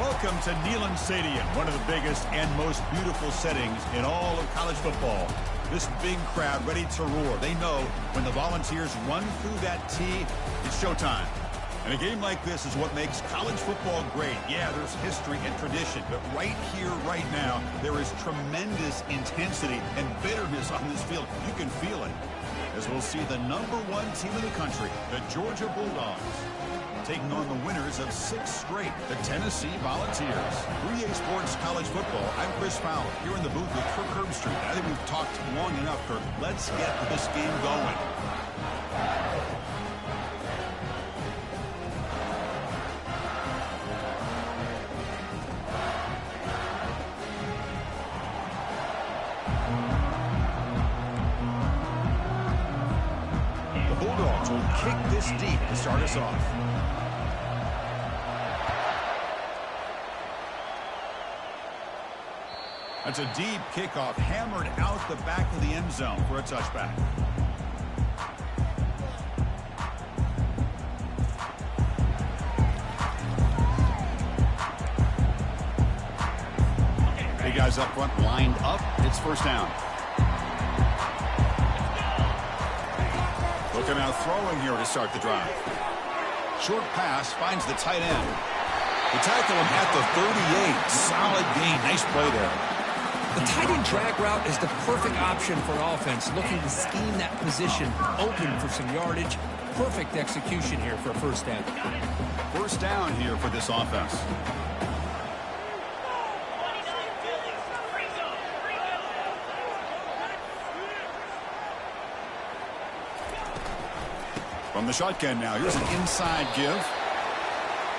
Welcome to Neyland Stadium, one of the biggest and most beautiful settings in all of college football. This big crowd ready to roar. They know when the Volunteers run through that tee, it's showtime. And a game like this is what makes college football great. Yeah, there's history and tradition, but right here, right now, there is tremendous intensity and bitterness on this field. You can feel it. As we'll see the #1 team in the country, the Georgia Bulldogs, taking on the winners of 6 straight, the Tennessee Volunteers. 3A Sports College Football, I'm Chris Fowler, here in the booth with Kirk Herbstreit. I think we've talked long enough, Kirk. Let's get this game going. The Bulldogs will kick this deep to start us off. That's a deep kickoff, hammered out the back of the end zone for a touchback. Big guys up front, lined up. It's first down. Looking out throwing here to start the drive. Short pass finds the tight end. The tackle him at the 38. Solid gain. Nice play there. The tight end drag route is the perfect option for offense, looking to scheme that position open for some yardage. Perfect execution here for a first down. First down here for this offense. From the shotgun now, here's an inside give.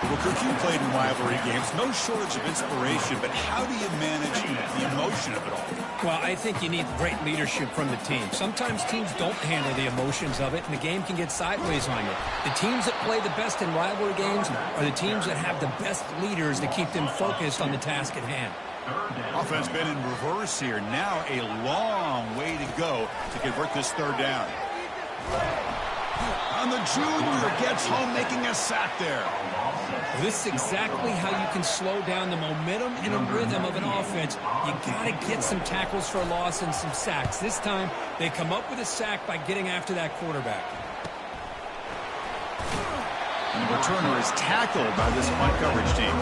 Well, Kirk, you played in rivalry games. No shortage of inspiration, but how do you manage the emotion of it all? Well, I think you need great leadership from the team. Sometimes teams don't handle the emotions of it, and the game can get sideways on you. The teams that play the best in rivalry games are the teams that have the best leaders to keep them focused on the task at hand. Offense been in reverse here. Now a long way to go to convert this third down. And the junior gets home, making a sack there. Well, this is exactly how you can slow down the momentum and the rhythm of an offense. You got to get some tackles for a loss and some sacks. This time, they come up with a sack by getting after that quarterback. And the returner is tackled by this punt coverage team.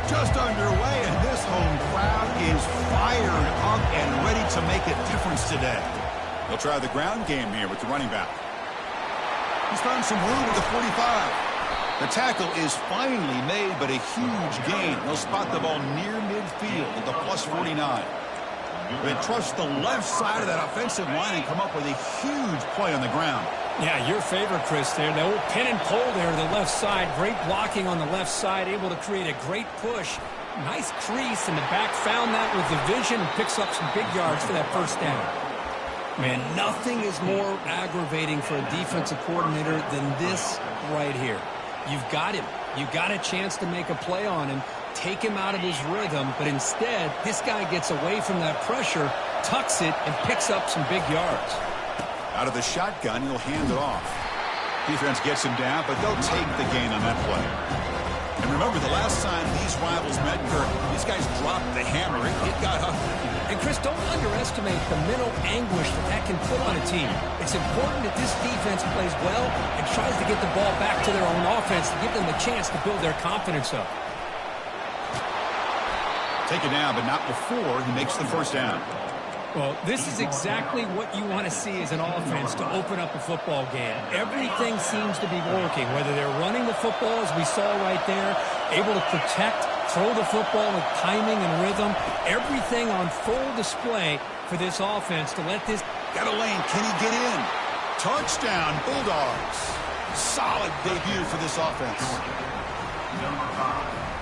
Just underway, and this home crowd is fired up and ready to make a difference today. They'll try the ground game here with the running back. He's found some room at the 45. The tackle is finally made, but a huge gain. They'll spot the ball near midfield at the +49. They trust the left side of that offensive line and come up with a huge play on the ground. Yeah, your favorite, Chris, there. The old pin and pull there to the left side. Great blocking on the left side, able to create a great push. Nice crease, and the back found that with the vision and picks up some big yards for that first down. Man, nothing is more aggravating for a defensive coordinator than this right here. You've got him. You've got a chance to make a play on him, take him out of his rhythm, but instead, this guy gets away from that pressure, tucks it, and picks up some big yards. Out of the shotgun, he'll hand it off. Defense gets him down, but they'll take the gain on that play. And remember, the last time these rivals met, Kirk, these guys dropped the hammer. It got up. And, Chris, don't underestimate the mental anguish that can put on a team. It's important that this defense plays well and tries to get the ball back to their own offense to give them the chance to build their confidence up. Take it down, but not before he makes the first down. Well, this is exactly what you want to see as an offense to open up a football game. Everything seems to be working, whether they're running the football, as we saw right there, able to protect, throw the football with timing and rhythm. Everything on full display for this offense to let this... Got a lane. Can he get in? Touchdown, Bulldogs. Solid debut for this offense.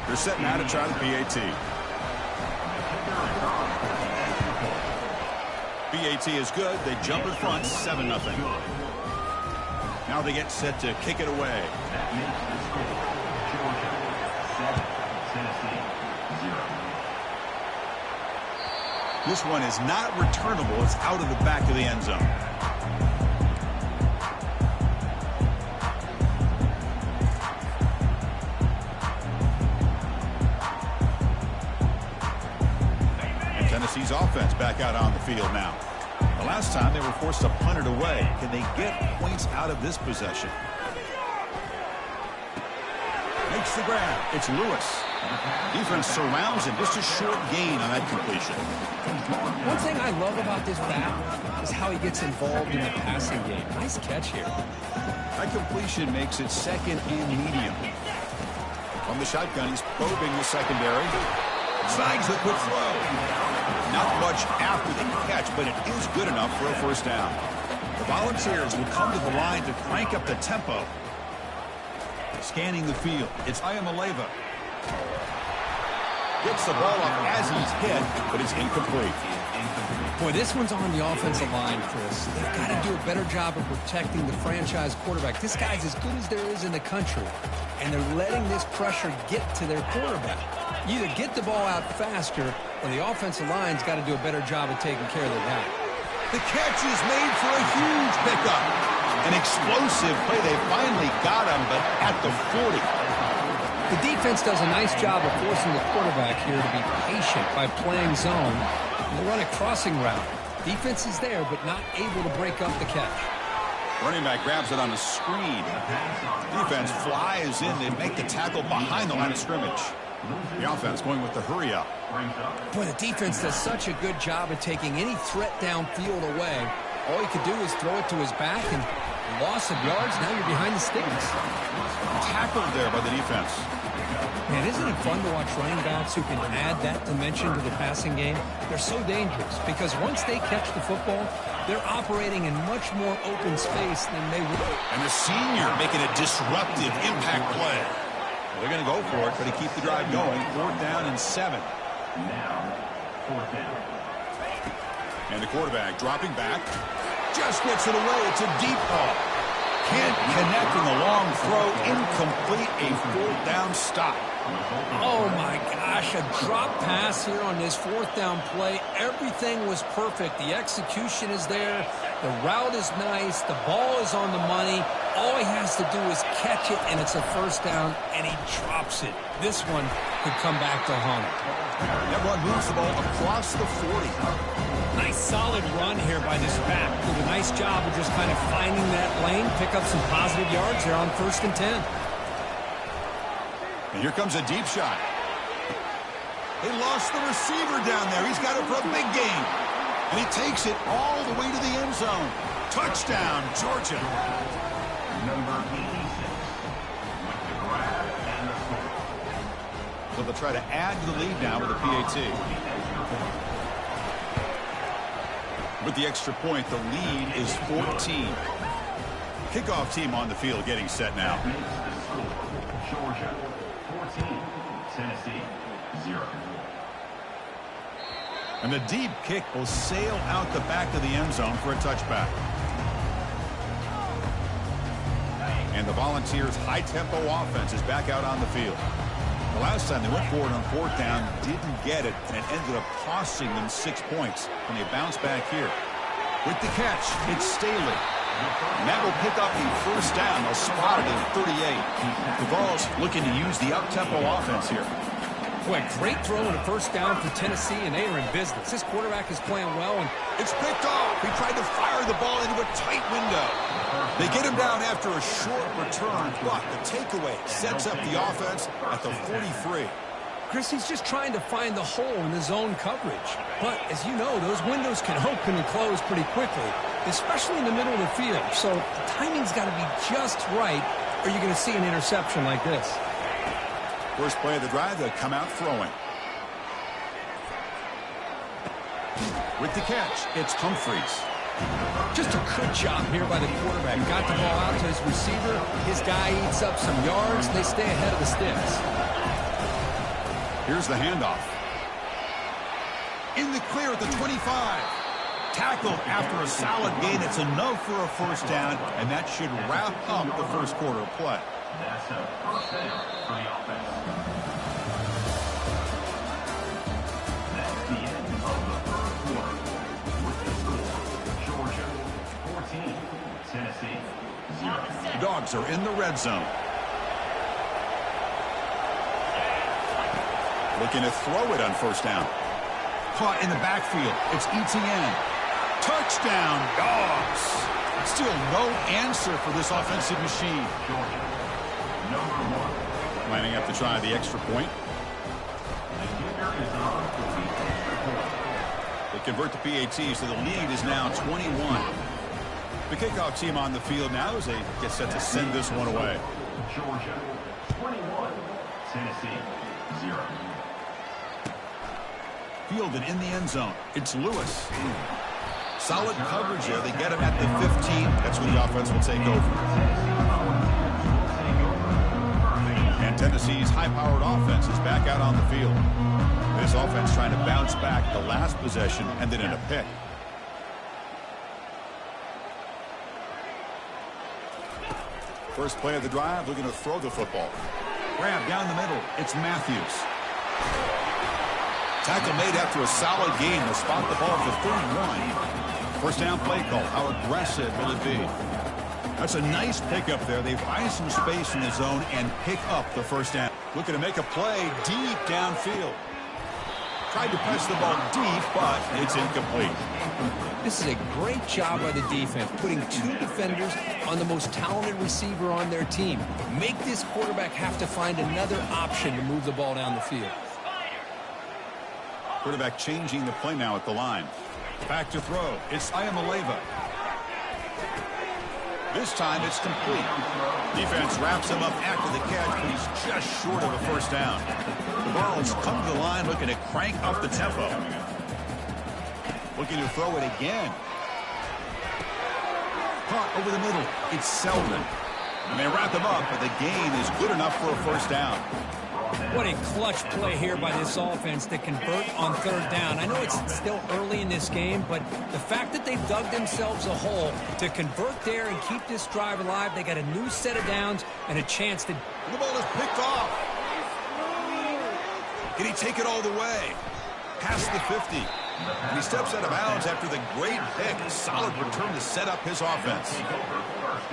They're setting out to try the PAT. PAT is good. They jump in front, 7-0. Now they get set to kick it away. This one is not returnable. It's out of the back of the end zone. Tennessee's offense back out on the field now. The last time they were forced to punt it away. Can they get points out of this possession? Makes the grab. It's Lewis. Defense surrounds him. Just a short gain on that completion. One thing I love about this back is how he gets involved in the passing game. Nice catch here. That completion makes it second and medium. From the shotgun, he's probing the secondary. Snags the quick throw. Not much after the catch, but it is good enough for a first down. The Volunteers will come to the line to crank up the tempo. Scanning the field, it's Ayamaleva. Gets the ball up as he's hit, but it's incomplete. Boy, this one's on the offensive line, Chris. They've got to do a better job of protecting the franchise quarterback. This guy's as good as there is in the country, and they're letting this pressure get to their quarterback. You either get the ball out faster, or the offensive line's got to do a better job of taking care of their guy. The catch is made for a huge pickup. An explosive play. They finally got him, but at the 40. The defense does a nice job of forcing the quarterback here to be patient by playing zone. They run a crossing route. Defense is there, but not able to break up the catch. Running back grabs it on the screen. Defense flies in. They make the tackle behind the line of scrimmage. The offense going with the hurry up. Boy, the defense does such a good job of taking any threat downfield away. All he could do is throw it to his back, and loss of yards, now you're behind the sticks. Tackled there by the defense. Man, isn't it fun to watch running backs who can add that dimension to the passing game? They're so dangerous because once they catch the football, they're operating in much more open space than they would. And the senior making a disruptive impact play. They're going to go for it, but to keep the drive going. 4th down and 7. Now, 4th down. And the quarterback dropping back. Just gets it away. It's a deep ball. Can't connect in the long throw. Incomplete. A 4th down stop. Oh, my gosh. A drop pass here on this 4th down play. Everything was perfect. The execution is there. The route is nice. The ball is on the money. All he has to do is catch it, and it's a 1st down, and he drops it. This one could come back to haunt him. That run moves the ball across the 40. Nice solid run here by this back. Did a nice job of just kind of finding that lane, pick up some positive yards there on 1st and 10. And here comes a deep shot. They lost the receiver down there. He's got it for a big gain. And he takes it all the way to the end zone. Touchdown, Georgia. Number 86 with the grab and the score. So they'll try to add to the lead now with a PAT. With the extra point, the lead is 14. Kickoff team on the field getting set now. Georgia 14, Tennessee 0. And the deep kick will sail out the back of the end zone for a touchback. And the Volunteers' high-tempo offense is back out on the field. The last time they went forward on 4th down, didn't get it, and it ended up costing them 6 points when they bounced back here. With the catch, it's Staley. And that will pick up the 1st down. They'll spot it at 38. The Vols looking to use the up-tempo offense here. Boy, great throw and a 1st down for Tennessee, and they are in business. This quarterback is playing well, and it's picked off. He tried to fire the ball into a tight window. They get him down after a short return, but the takeaway sets up the offense at the 43. Chris, he's just trying to find the hole in the zone coverage. But, as you know, those windows can open and close pretty quickly, especially in the middle of the field. So the timing's got to be just right, or you're going to see an interception like this. First play of the drive, they'll come out throwing. With the catch, it's Humphreys. Just a good job here by the quarterback. Got the ball out to his receiver. His guy eats up some yards. They stay ahead of the sticks. Here's the handoff. In the clear at the 25. Tackled after a solid gain. It's enough for a 1st down, and that should wrap up the 1st quarter of play. That's a 1st down for the offense. That's the end of the 3rd quarter. With the score, Georgia 14, Tennessee 0. The Dogs are in the red zone. Looking to throw it on 1st down. Caught in the backfield. It's ETN. Touchdown, Dawgs. Still no answer for this offensive machine. Georgia, #1. Lining up to try the extra point. The kicker is on for the extra point. They convert the PAT, so the lead is now 21. The kickoff team on the field now as they get set to send this one away. Georgia, 21. Tennessee, 0. Fielded in the end zone. It's Lewis. Solid coverage there. They get him at the 15. That's when the offense will take over. And Tennessee's high-powered offense is back out on the field. This offense trying to bounce back the last possession and then in a pick. First play of the drive, looking to throw the football. Grab down the middle. It's Matthews. Tackle made after a solid gain to spot the ball for 31. First down play call. How aggressive will it be? That's a nice pickup there. They find some space in the zone and pick up the first down. Looking to make a play deep downfield. Tried to press the ball deep, but it's incomplete. This is a great job by the defense, putting two defenders on the most talented receiver on their team. Make this quarterback have to find another option to move the ball down the field. Quarterback changing the play now at the line. Back to throw. It's Ayamaleva. This time it's complete. Defense wraps him up after the catch, but he's just short of a first down. The Browns come to the line looking to crank up the tempo. Looking to throw it again. Caught over the middle. It's Selden. And they wrap him up, but the gain is good enough for a first down. What a clutch play here by this offense to convert on third down. I know it's still early in this game, but the fact that they've dug themselves a hole to convert there and keep this drive alive, they got a new set of downs and a chance to... The ball is picked off. Can he take it all the way? Past the 50. And he steps out of bounds after the great pick. A solid return to set up his offense.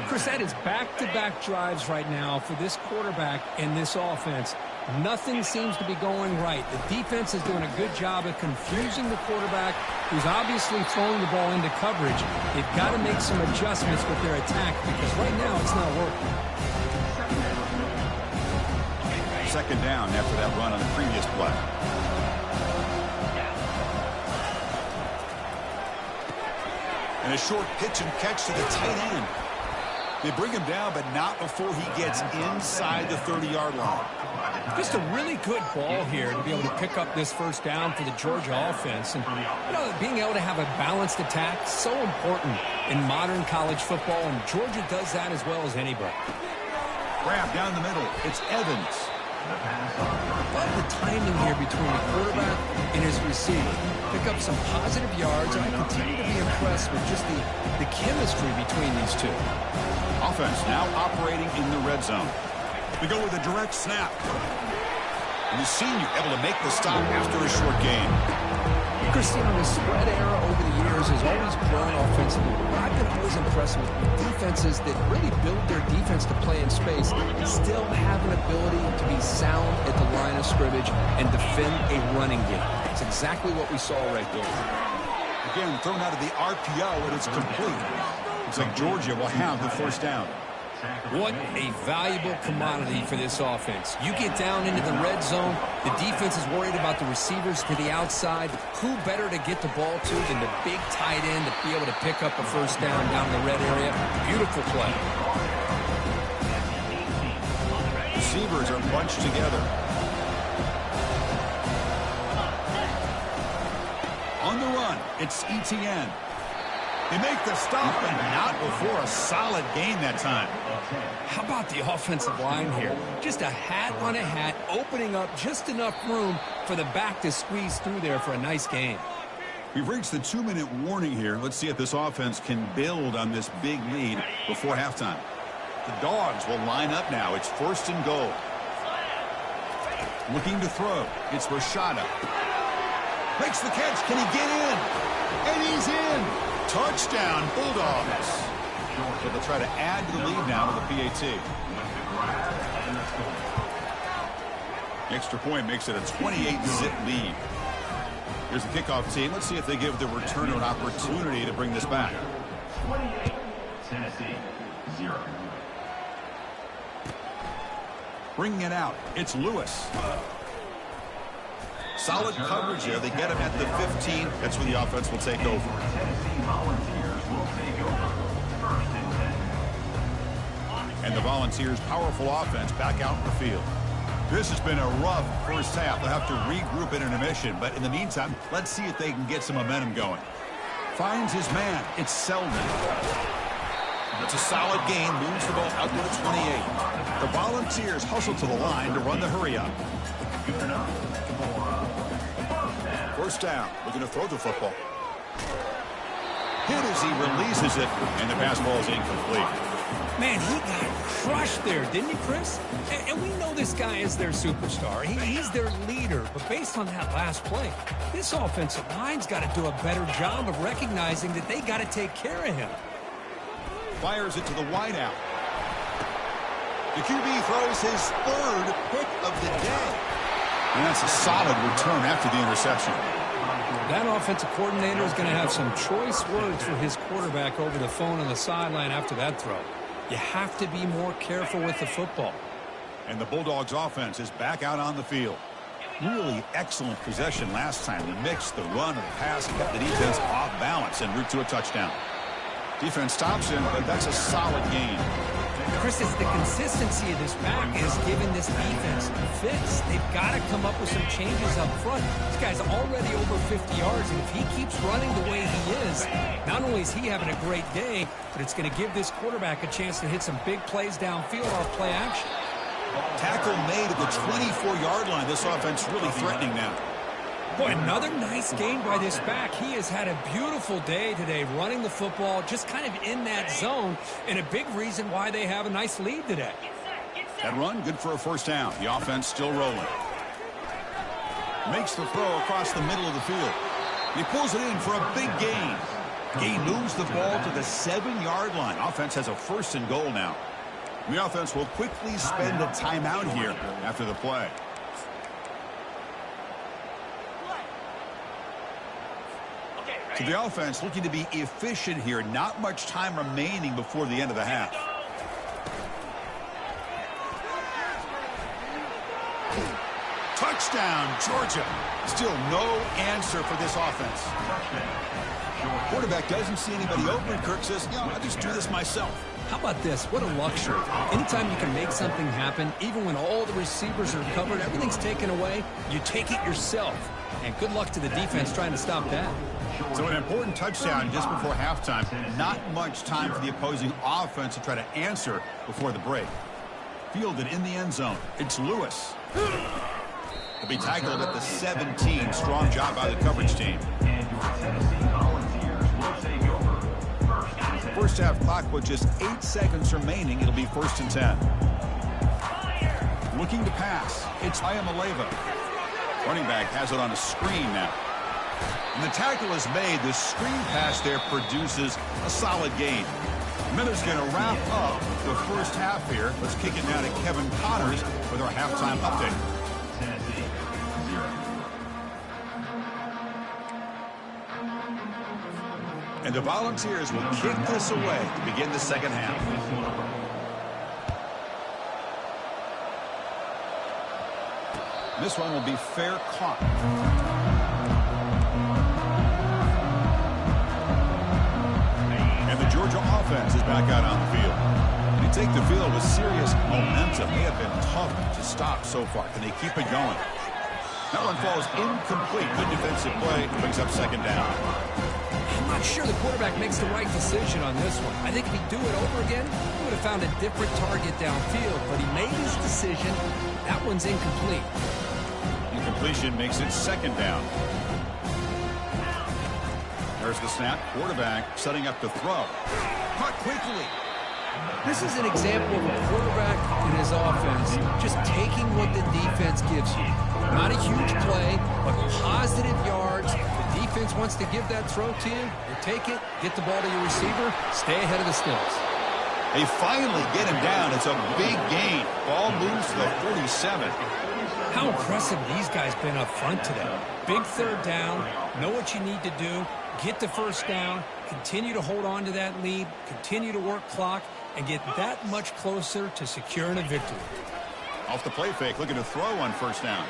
Chris, that is back-to-back drives right now for this quarterback and this offense. Nothing seems to be going right. The defense is doing a good job of confusing the quarterback, who's obviously throwing the ball into coverage. They've got to make some adjustments with their attack because right now it's not working. Second down after that run on the previous play. And a short pitch and catch to the tight end. They bring him down, but not before he gets inside the 30-yard line. Just a really good ball here to be able to pick up this first down for the Georgia offense. And, you know, being able to have a balanced attack, so important in modern college football, and Georgia does that as well as anybody. Grab down the middle. It's Evans. Love the timing here between the quarterback and his receiver. Pick up some positive yards, and I continue to be impressed with just the chemistry between these two. Offense now operating in the red zone. We go with a direct snap. And the senior able to make the stop after a short gain. Christine, the spread era over the years has always grown offensively. But I've been always impressed with defenses that really build their defense to play in space, still have an ability to be sound at the line of scrimmage and defend a running game. It's exactly what we saw right there. Again, thrown out of the RPO, and it's complete. Looks like Georgia will have the first down. What a valuable commodity for this offense. You get down into the red zone, the defense is worried about the receivers to the outside. Who better to get the ball to than the big tight end to be able to pick up a first down down in the red area? Beautiful play. Receivers are bunched together. On the run, it's ETN. They make the stop, and not before a solid gain that time. How about the offensive line here? Just a hat on a hat, opening up just enough room for the back to squeeze through there for a nice gain. We've reached the 2-minute warning here. Let's see if this offense can build on this big lead before halftime. The Dawgs will line up now. It's first and goal. Looking to throw. It's Rashada. Makes the catch. Can he get in? And he's in. Touchdown, Bulldogs. So they'll try to add to the lead now with the PAT. Extra point makes it a 28-zip lead. Here's the kickoff team. Let's see if they give the returner an opportunity to bring this back. 28, Tennessee, 0. Bringing it out. It's Lewis. Solid coverage there. They get him at the 15. That's where the offense will take over. Tennessee Volunteers will take over. 1st and 10. And the Volunteers' powerful offense back out in the field. This has been a rough first half. They'll have to regroup in intermission, but in the meantime, let's see if they can get some momentum going. Finds his man. It's Selden. That's a solid gain. Moves the ball out to the 28. The Volunteers hustle to the line to run the hurry up. Good enough for First down. Looking to throw the football. Hit as he releases it, and the pass ball is incomplete. Man, he got crushed there, didn't he, Chris? And we know this guy is their superstar. He's their leader. But based on that last play, this offensive line's got to do a better job of recognizing that they got to take care of him. Fires it to the wideout. The QB throws his 3rd pick of the day. And that's a solid return after the interception. That offensive coordinator is going to have some choice words for his quarterback over the phone on the sideline after that throw. You have to be more careful with the football. And the Bulldogs offense is back out on the field. Really excellent possession last time. The mix, the run, and the pass kept the defense off balance en route to a touchdown. Defense stops him, but that's a solid gain. Chris, it's the consistency of this back is giving this defense fits. They've got to come up with some changes up front. This guy's already over 50 yards, and if he keeps running the way he is, not only is he having a great day, but it's going to give this quarterback a chance to hit some big plays downfield off play action. Tackle made at the 24-yard line. This offense really threatening now. Boy, another nice game by this back. He has had a beautiful day today running the football, just kind of in that zone, and a big reason why they have a nice lead today. That run, good for a first down. The offense still rolling. Makes the throw across the middle of the field. He pulls it in for a big gain. He moves the ball to the 7-yard line. Offense has a 1st and goal now. The offense will quickly spend a timeout here after the play. So the offense looking to be efficient here. Not much time remaining before the end of the half. Touchdown, Georgia. Still no answer for this offense. Quarterback doesn't see anybody open. Kirk says, I'll just do this myself. How about this? What a luxury. Anytime you can make something happen, even when all the receivers are covered, everything's taken away, you take it yourself. And good luck to the defense trying to stop that. So an important touchdown just before halftime. Not much time for the opposing offense to try to answer before the break. Fielded in the end zone. It's Lewis. He'll be tackled at the 17. Strong job by the coverage team. And your Tennessee Volunteers will take over. 1st and 10. First half clock with just 8 seconds remaining. It'll be 1st and 10. Looking to pass. It's Ayamaleva. Running back has it on a screen now. And the tackle is made. The screen pass there produces a solid gain. Miller's going to wrap up the first half here. Let's kick it now to Kevin Connors with our halftime update. Tennessee, 0. And the Volunteers will kick this away to begin the second half. This one will be fair caught. And the Georgia offense is back out on the field. They take the field with serious momentum. They have been tough to stop so far. Can they keep it going? That one falls incomplete. Good defensive play. Brings up 2nd down. I'm not sure the quarterback makes the right decision on this one. I think if he'd do it over again, he would have found a different target downfield. But he made his decision. That one's incomplete. Incompletion makes it 2nd down. There's the snap. Quarterback setting up to throw. Caught quickly. This is an example of a quarterback and his offense just taking what the defense gives you. Not a huge play, but positive yards. The defense wants to give that throw to you. You take it, get the ball to your receiver, stay ahead of the stills. They finally get him down. It's a big gain. Ball moves to the 47. How impressive these guys been up front today. Big third down, know what you need to do, get the first down, continue to hold on to that lead, continue to work clock, and get that much closer to securing a victory. Off the play fake, looking to throw on first down.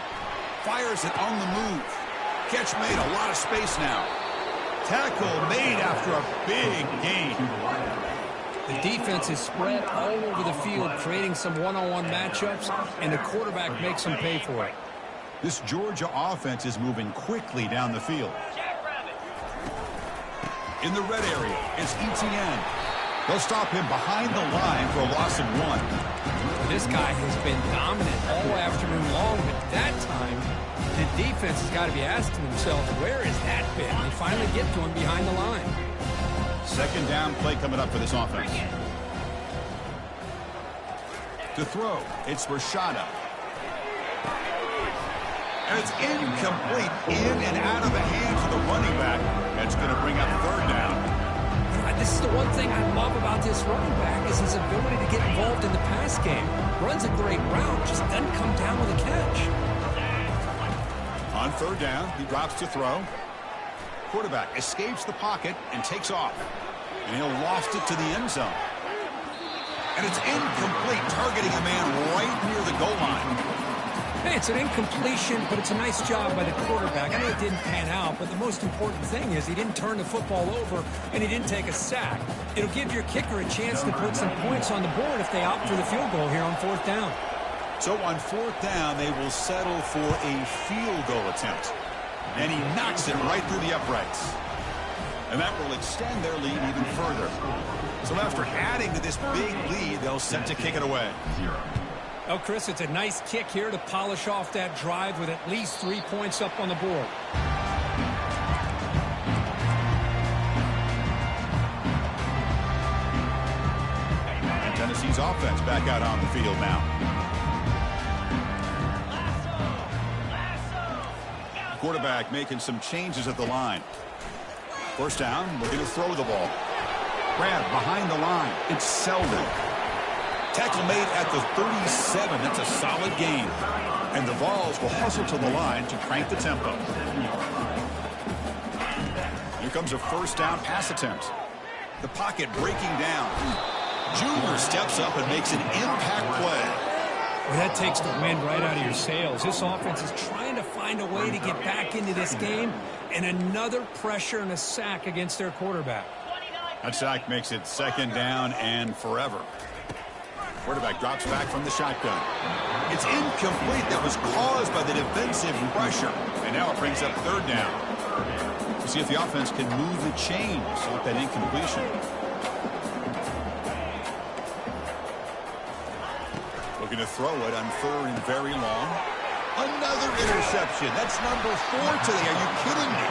Fires it on the move. Catch made, a lot of space now. Tackle made after a big gain. The defense is spread all over the field, creating some one-on-one matchups, and the quarterback makes them pay for it. This Georgia offense is moving quickly down the field. In the red area, it's ETN. They'll stop him behind the line for a loss of 1. This guy has been dominant all afternoon long, but that time, the defense has got to be asking themselves, where has that been? They finally get to him behind the line. Second down play coming up for this offense. To throw, it's Rashada. And it's incomplete, in and out of the hands of the running back. That's going to bring up third down. This is the one thing I love about this running back is his ability to get involved in the pass game. Runs a great route, just doesn't come down with a catch. On third down, he drops to throw. Quarterback escapes the pocket and takes off. And he'll loft it to the end zone. And it's incomplete, targeting a man right near the goal line. Hey, it's an incompletion, but it's a nice job by the quarterback. I know it didn't pan out, but the most important thing is he didn't turn the football over and he didn't take a sack. It'll give your kicker a chance to put some points on the board if they opt for the field goal here on fourth down. So on fourth down, they will settle for a field goal attempt. And he knocks it right through the uprights. And that will extend their lead even further. So after adding to this big lead, they'll set to kick it away. Oh, Chris, it's a nice kick here to polish off that drive with at least 3 points up on the board. And Tennessee's offense back out on the field now. Quarterback making some changes at the line. First down, looking to throw the ball. Grab behind the line. It's Selden. Tackle made at the 37. That's a solid gain. And the Vols will hustle to the line to crank the tempo. Here comes a first down pass attempt. The pocket breaking down. Junior steps up and makes an impact play. Well, that takes the wind right out of your sails. This offense is trying to find a way to get back into this game, and another pressure and a sack against their quarterback. That sack makes it second down and forever. Quarterback drops back from the shotgun. It's incomplete. That was caused by the defensive pressure. And now it brings up third down. To see if the offense can move the chains with that incompletion. Looking to throw it on third and very long. Another interception. That's number 4 today. Are you kidding me?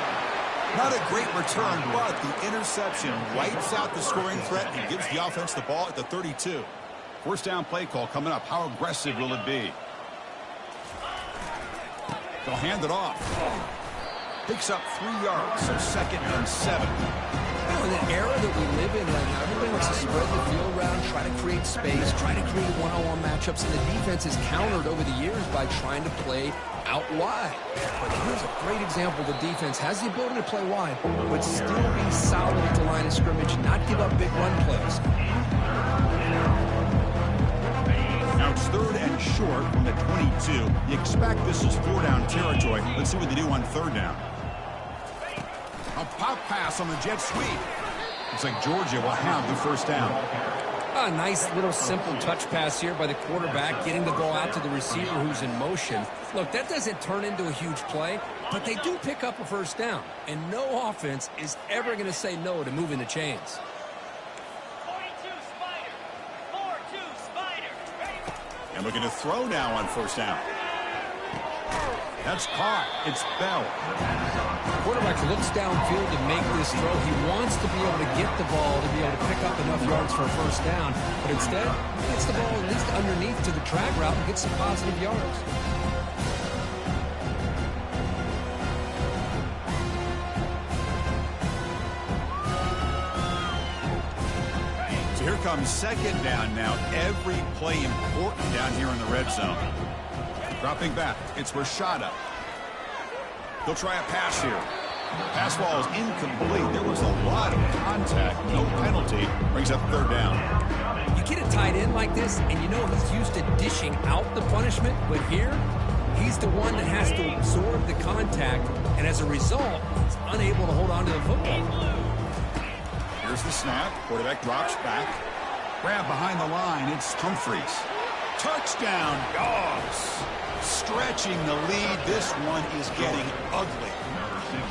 Not a great return, but the interception wipes out the scoring threat and gives the offense the ball at the 32. First down play call coming up. How aggressive will it be? They'll hand it off. Picks up 3 yards, so second and 7. In the era that we live in right now, everybody wants to spread the field around, try to create space, try to create one-on-one matchups, and the defense is countered over the years by trying to play out wide. But here's a great example. The defense has the ability to play wide, but still be solid at the line of scrimmage, not give up big run plays. Now it's third and short from the 22. You expect this is 4-down territory. Let's see what they do on third down. A pop pass on the jet sweep. Looks like Georgia will have the first down. A nice little simple touch pass here by the quarterback, getting the ball out to the receiver who's in motion. Look, that doesn't turn into a huge play, but they do pick up a first down. And no offense is ever going to say no to moving the chains. And looking to throw now on first down. That's caught. It's Bell. Quarterback looks downfield to make this throw. He wants to be able to get the ball to be able to pick up enough yards for a first down. But instead, he gets the ball at least underneath to the drag route and gets some positive yards. So here comes second down now. Every play important down here in the red zone. Dropping back, it's Rashada. He'll try a pass here. Pass ball is incomplete. There was a lot of contact. No penalty. Brings up third down. You get a tight end like this, and you know he's used to dishing out the punishment, but here, he's the one that has to absorb the contact, and as a result, he's unable to hold on to the football. Here's the snap. Quarterback drops back. Grab behind the line. It's Humphreys. Touchdown, Dawgs. Stretching the lead. This one is getting ugly.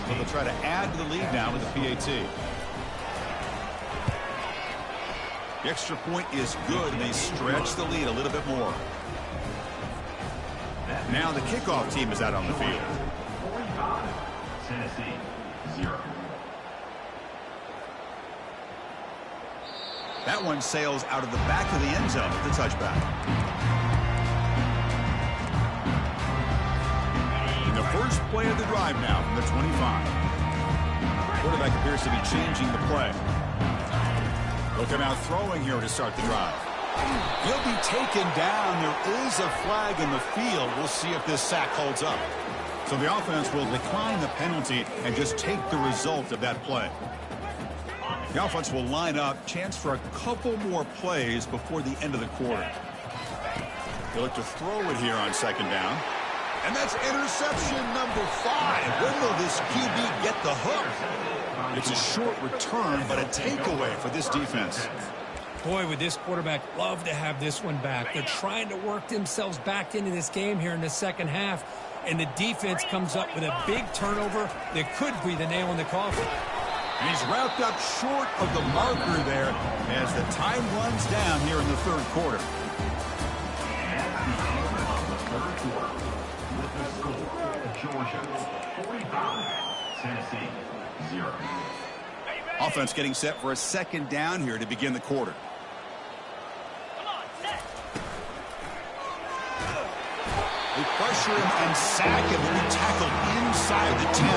So they'll try to add to the lead now with the PAT. The extra point is good, and they stretch the lead a little bit more. Now the kickoff team is out on the field. 45, Tennessee, 0. That one sails out of the back of the end zone with the touchback. The first play of the drive now from the 25. Quarterback appears to be changing the play. They'll come out throwing here to start the drive. He'll be taken down. There is a flag in the field. We'll see if this sack holds up. So the offense will decline the penalty and just take the result of that play. The offense will line up. Chance for a couple more plays before the end of the quarter. They'll look to throw it here on second down. And that's interception number 5. When will this QB get the hook? It's a short return, but a takeaway for this defense. Boy, would this quarterback love to have this one back. They're trying to work themselves back into this game here in the second half. And the defense comes up with a big turnover that could be the nail in the coffin. And he's wrapped up short of the marker there as the time runs down here in the third quarter. Georgia, 45, Tennessee, 0. Offense getting set for a second down here to begin the quarter. They pressure him and sack him, and he tackled inside the 10.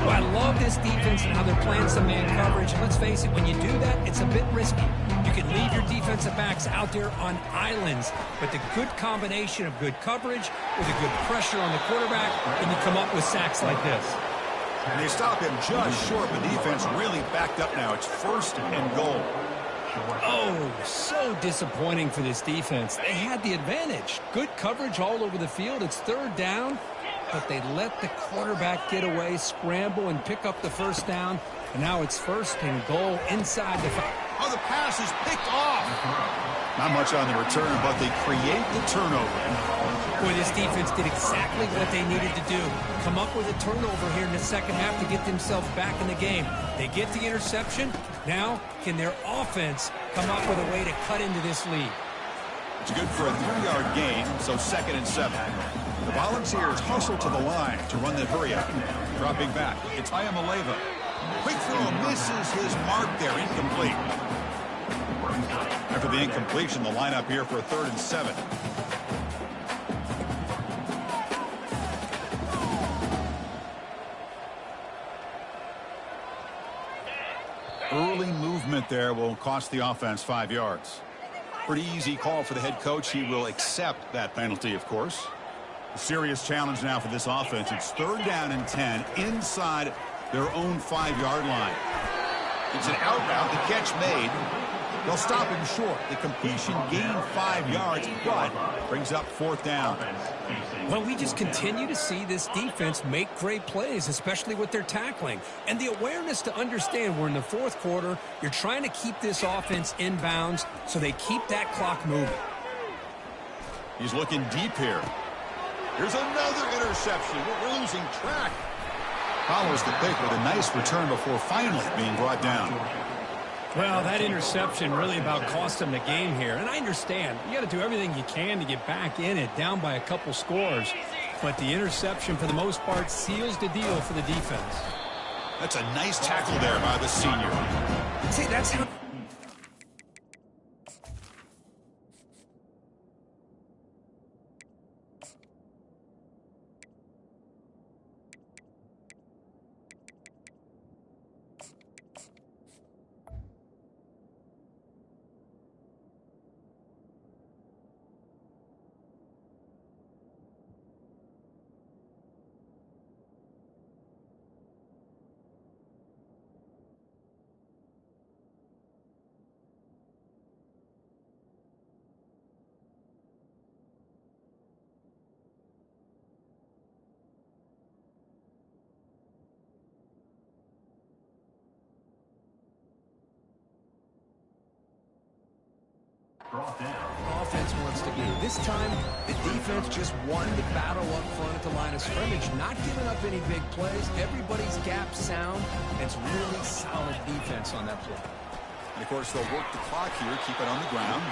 Well, I love this defense and how they're playing some man coverage. Let's face it, when you do that, it's a bit risky. You can leave your defensive backs out there on islands, but the good combination of good coverage with a good pressure on the quarterback, and you come up with sacks like this. And they stop him just short. The defense really backed up now. It's first and goal. Oh, so disappointing for this defense. They had the advantage. Good coverage all over the field. It's third down, but they let the quarterback get away, scramble, and pick up the first down. And now it's first and goal inside the 5. Oh, the pass is picked off. Not much on the return, but they create the turnover. Boy, this defense did exactly what they needed to do. Come up with a turnover here in the second half to get themselves back in the game. They get the interception. Now, can their offense come up with a way to cut into this lead? It's good for a 3-yard gain, so 2nd and 7. The Volunteers hustle to the line to run the hurry up. Dropping back, it's Ayamaleva. Quick throw misses his mark there, incomplete. After the incompletion, the lineup here for a 3rd and 7. Early movement there will cost the offense 5 yards. Pretty easy call for the head coach. He will accept that penalty, of course. A serious challenge now for this offense. It's 3rd down and 10 inside their own 5-yard line. It's an out route. The catch made. They'll stop him short. The completion gained 5 yards, but brings up 4th down. Well, we just continue to see this defense make great plays, especially with their tackling. And the awareness to understand we're in the 4th quarter. You're trying to keep this offense in bounds so they keep that clock moving. He's looking deep here. Here's another interception. We're losing track. Follows the pick with a nice return before finally being brought down. Well, that interception really about cost them the game here. And I understand. You got to do everything you can to get back in it, down by a couple scores. But the interception, for the most part, seals the deal for the defense. That's a nice tackle there by the senior. See, that's how... Offense wants to do. This time, the defense just won the battle up front at the line of scrimmage, not giving up any big plays. Everybody's gap sound. It's really solid defense on that play. And, of course, they'll work the clock here, keep it on the ground.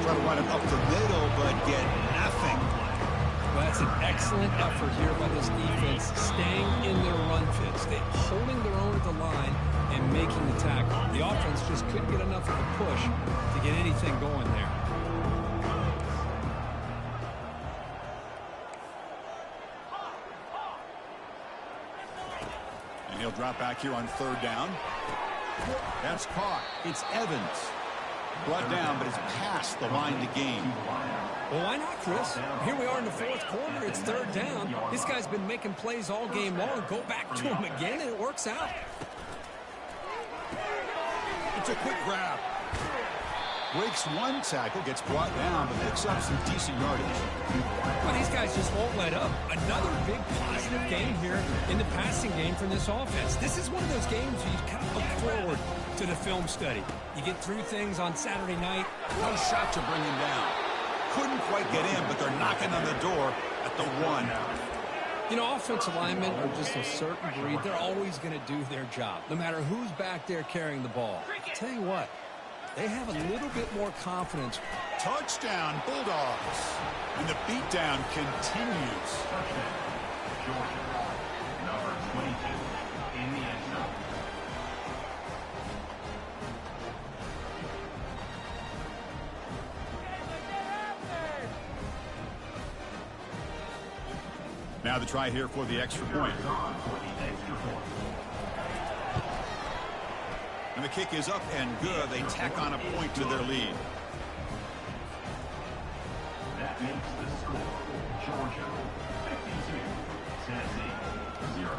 Try to run it up the middle, but get nothing. Well, that's an excellent effort here by this defense, staying in their run fits. They're holding their own at the line and making the tackle. The offense just couldn't get enough of a push to get anything going there. And he'll drop back here on third down. That's caught. It's Evans. Brought down, but it's past the line to gain. Well, why not, Chris? Here we are in the fourth quarter. It's third down. This guy's been making plays all game long. Go back to him again, and it works out. It's a quick grab. Breaks one tackle, gets brought down, but picks up some decent yardage. Well, these guys just won't let up. Another big positive game here in the passing game from this offense. This is one of those games you kind of look forward to the film study. You get through things on Saturday night. No shot to bring him down. Couldn't quite get in, but they're knocking on the door at the 1. You know, offensive linemen are just a certain breed. They're always going to do their job, no matter who's back there carrying the ball. I'll tell you what, they have a little bit more confidence. Touchdown, Bulldogs. And the beatdown continues. Touchdown, Georgia. Number 22 in the end zone. Now the try here for the extra point. And the kick is up and good. They tack on a point to their lead. That makes the score Georgia 52, Tennessee 0.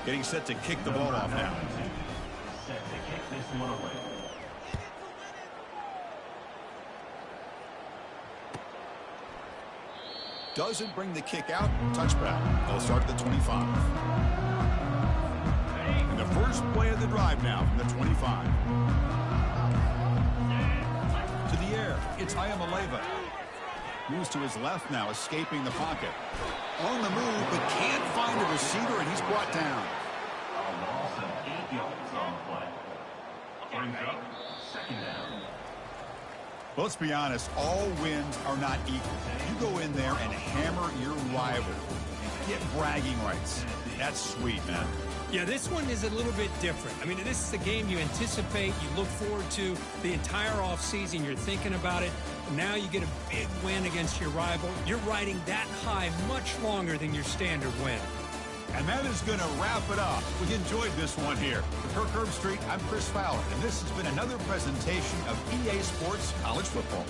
Getting set to kick the ball off now. Set to kick this one away. Doesn't bring the kick out. Touchback. They'll start at the 25. And the first play of the drive now from the 25. To the air. It's Ayamaleva. Moves to his left now, escaping the pocket. On the move, but can't find a receiver, and he's brought down. A loss of 8 yards on the play. Brings up second down. Well, let's be honest, all wins are not equal. You go in there and hammer your rival. Get bragging rights. That's sweet, man. Yeah, this one is a little bit different. I mean, this is a game you anticipate, you look forward to the entire offseason. You're thinking about it. Now you get a big win against your rival. You're riding that high much longer than your standard win. And that is going to wrap it up. We enjoyed this one here. For Kirk Street, I'm Chris Fowler, and this has been another presentation of EA Sports College Football.